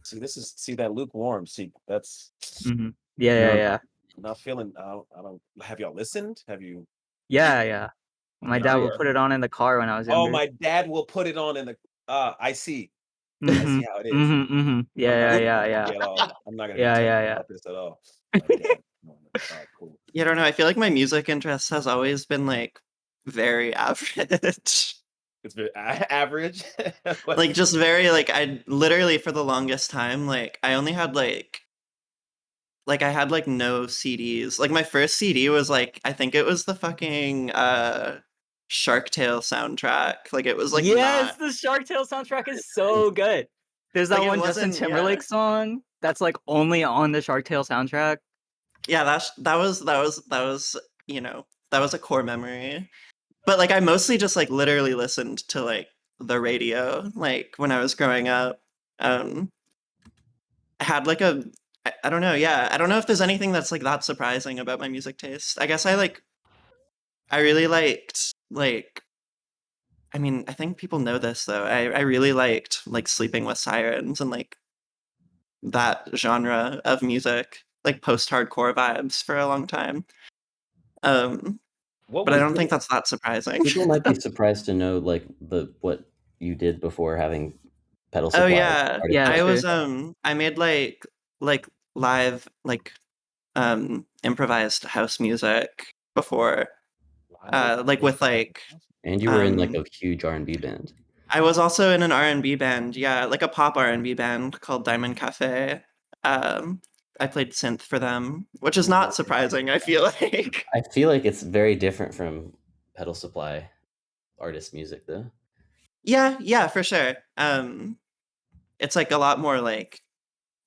See that lukewarm. See, that's Hmm. Yeah, No. yeah. I'm not feeling. I don't. Have y'all listened? Have you? Yeah. My dad Oh, would yeah. put it on in the car when I was Oh, younger. my dad will put it on in the. I see. I Mm-hmm. see how it is. Mm-hmm. I'm not Yeah. gonna be at all. I'm not gonna be Yeah. technical about this at all. My dad. All right, cool. Yeah, I don't know. I feel like my music interest has always been like very average. It's very average. Like just very like I literally for the longest time like I only had like I had like no CDs. Like my first CD was like I think it was the fucking Shark Tale soundtrack. Like it was like Yes, not the Shark Tale soundtrack is so good. There's that like it one Justin wasn't Timberlake yeah. song that's like only on the Shark Tale soundtrack. Yeah, that was you know, that was a core memory. But like I mostly just like literally listened to like the radio like when I was growing up. I had like I don't know, yeah. I don't know if there's anything that's like that surprising about my music taste. I guess I really liked like I mean, I think people know this though. I really liked like Sleeping with Sirens and like that genre of music, like post-hardcore vibes for a long time. what But I was don't think that's that surprising. People might be surprised to know like what you did before having Petal Oh Supply. yeah. Yeah, I true. was I made like live like improvised house music before like with like And you were in like um a huge R&B band. I was also in an R&B band, yeah, like a pop R&B band called Diamond Cafe. I played synth for them, which is not surprising, I feel like. I feel like it's very different from Petal Supply artist music though. Yeah, for sure. It's like a lot more like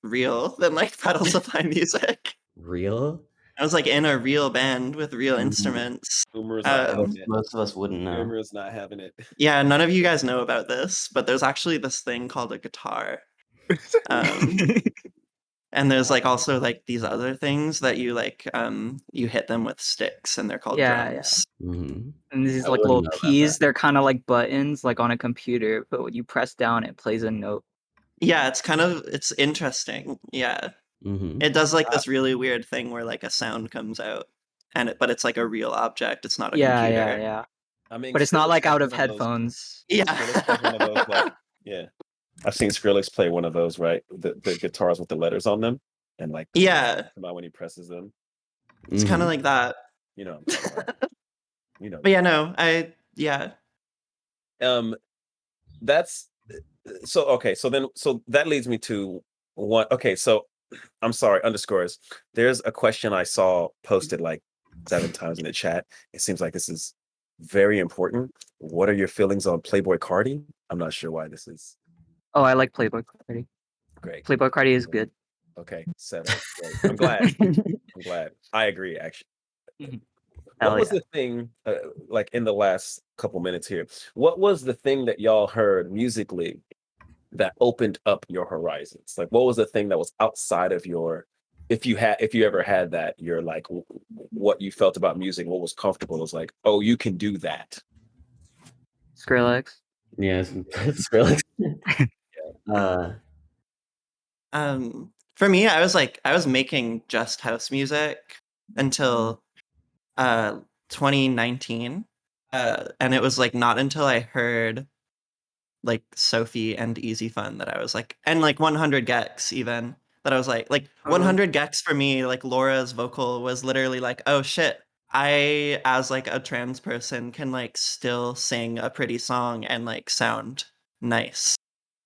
real than like Petal Supply music. Real? I was like in a real band with real Mhm. instruments. Umru's not having it. Most of us wouldn't know. Umru's not having it. Yeah, none of you guys know about this, but there's actually this thing called a guitar. Um, and there's like also like these other things that you hit them with sticks and they're called Yeah. drums. Mm-hmm. And these I like wouldn't little know about keys, that. they're kind of like buttons like on a computer, but when you press down it plays a note. Yeah, it's interesting. Yeah. Mm-hmm. It does like this really weird thing where like a sound comes out but it's like a real object. It's not a computer. Yeah. I mean, But it's not Skrillex like has out of one of those. headphones. Yeah. Skrillex has one of those, like, yeah. I've seen Skrillex play one of those, right? The guitars with the letters on them, and like, Yeah. come out when he presses them. It's kind of like that. You know, what I'm talking about. You know. But yeah, no, yeah. That's so okay. So that leads me to one. Okay, so I'm sorry, underscores. There's a question I saw posted like 7 times in the chat. It seems like this is very important. What are your feelings on Playboy Cardi? I'm not sure why this is Oh, I like Playboy Cardi. great. Playboy Cardi is good. Okay, settled. Great. I'm glad. I'm glad. I agree, actually. What Hell was yeah. the thing, like in the last couple minutes here? What was the thing that y'all heard musically that opened up your horizons? Like, what was the thing that was outside of your, if you ever had that, you're like, what you felt about music, what was comfortable? It was like, oh, you can do that. Skrillex. Yeah, it's Skrillex. For me, I was making just house music until 2019. And it was like not until I heard like 𝗠cie and Easy Fun that I was like, and like 100 𝗠់even, that I was like 100 𝗠់for me, like Laura's vocal was literally like, oh shit, I as like a trans person can like still sing a pretty song and like sound nice.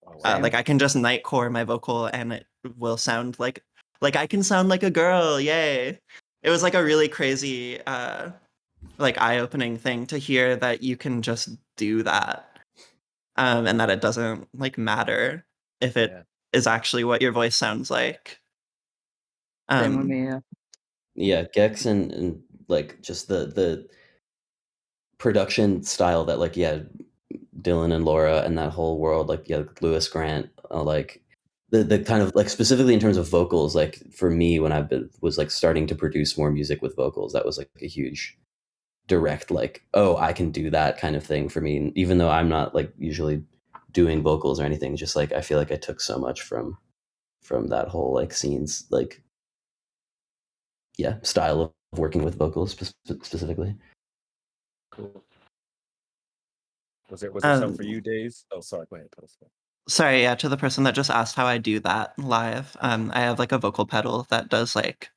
Oh, wow. Like I can just nightcore my vocal and it will sound like I can sound like a girl. Yay. It was like a really crazy like eye-opening thing to hear that you can just do that. And that it doesn't like matter if it is actually what your voice sounds like. Same with me, yeah. Yeah, 𝗠់and like just the production style that like Dylan and Laura and that whole world, like Lewis Grant, like the kind of like specifically in terms of vocals, like for me when was like starting to produce more music with vocals, that was like a huge direct like, oh, I can do that kind of thing for me, even though I'm not like usually doing vocals or anything. Just like I feel like I took so much from that whole like scenes like style of working with vocals specifically. Cool. Was there something for you, Daze? Oh, sorry. Go ahead. Sorry, yeah, to the person that just asked how I do that live, I have like a vocal pedal that does like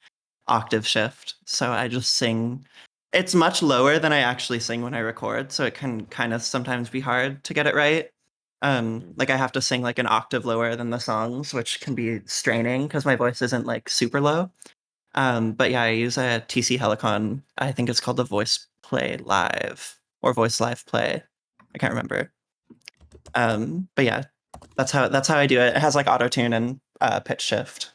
octave shift. So I just sing. It's much lower than I actually sing when I record, so it can kind of sometimes be hard to get it right. Like I have to sing like an octave lower than the songs, which can be straining because my voice isn't like super low. But yeah, I use a 𝗠cie Helicon. I think it's called the Voice Play Live or Voice Live Play. I can't remember. But yeah, that's how I do it. It has like auto tune and pitch shift.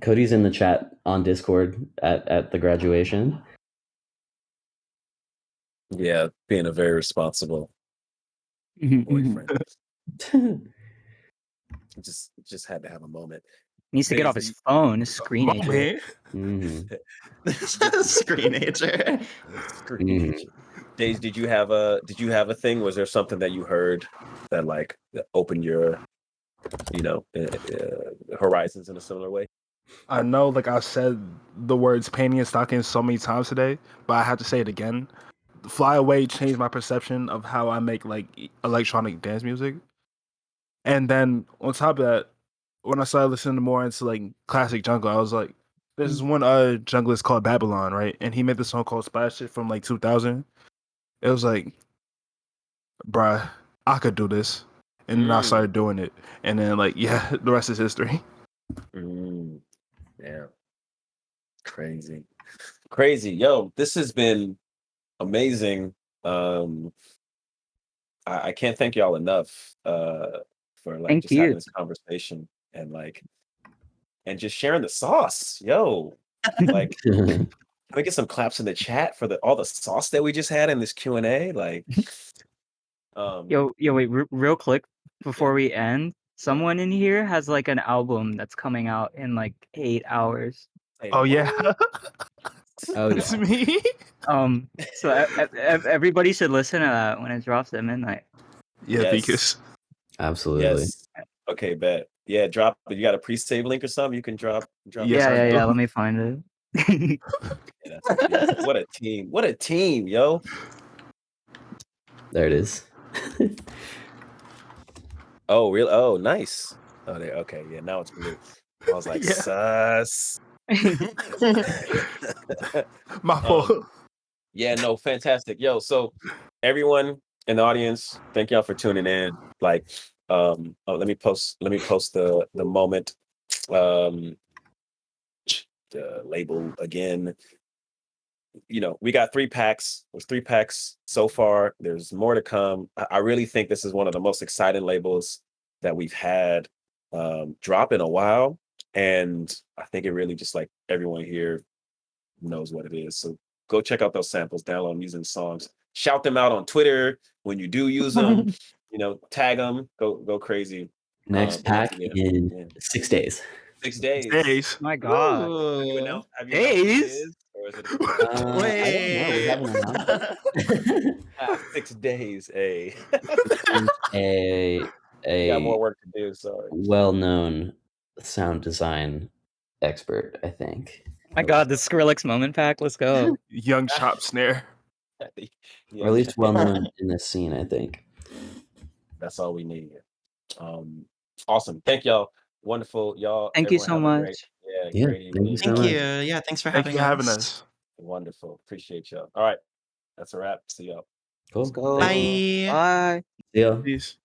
Cody's in the chat on Discord at the graduation. Yeah, being a very responsible boyfriend. just had to have a moment. Needs to get off his phone, his screenager. Screenager. Daze, did you have a thing? Was there something that you heard that like opened your horizons in a similar way? I know, like I said the words painting and stocking so many times today, but I have to say it again. Fly Away changed my perception of how I make like electronic dance music. And then on top of that, when I started listening more into like classic jungle, I was like, there's this one junglist called Babylon, right? And he made this song called Splice from like 2000. It was like, bruh, I could do this. And then I started doing it. And then like, yeah, the rest is history. Yeah. Crazy. Yo, this has been amazing. I can't thank y'all enough for like having this conversation and just sharing the sauce. Yo, like can we get some claps in the chat for all the sauce that we just had in this Q&A? Like Yo, wait, real quick before we end, someone in here has like an album that's coming out in like 8 hours. Oh yeah. Oh, it's me. So everybody should listen to that when it drops at midnight. Yeah, because absolutely. Yes. Okay, bet. Yeah, drop. You got a pre-save link or something? You can drop. Yeah. Let me find it. What a team! What a team, yo! There it is. Oh, really? Oh, nice. Oh, there. Okay, yeah. Now it's blue. I was like, sus. My fault. Yeah, no, fantastic. Yo, so everyone in the audience, thank y'all for tuning in. Like, let me post the moment. The label again. We got 3 packs. There's 3 packs so far. There's more to come. I really think this is one of the most exciting labels that we've had drop in a while. And I think it really just like everyone here knows what it is. So go check out those samples, download them using songs, shout them out on Twitter when you do use them, tag them, go crazy. Next pack in 6 days. 6 days. 6 days. My God. Have you days? Or is it wait. I don't know. We haven't announced it. 6 days, 6 You got more a work to do. Sorry. well-known sound design expert, I think. My God, the Skrillex moment pack. Let's go. Young chop snare. Or at least well-known in this scene, I think. That's all we need. Awesome. Thank y'all. Wonderful. Y'all. Thank you everyone so have a great, much. Yeah, great thank you evening. so Thank much. you. Yeah, thanks for Thank having you for having us. us. Wonderful. Appreciate y'all. All right. That's a wrap. See y'all. Cool. Let's go. Thank you. Bye. Bye. See ya. Peace.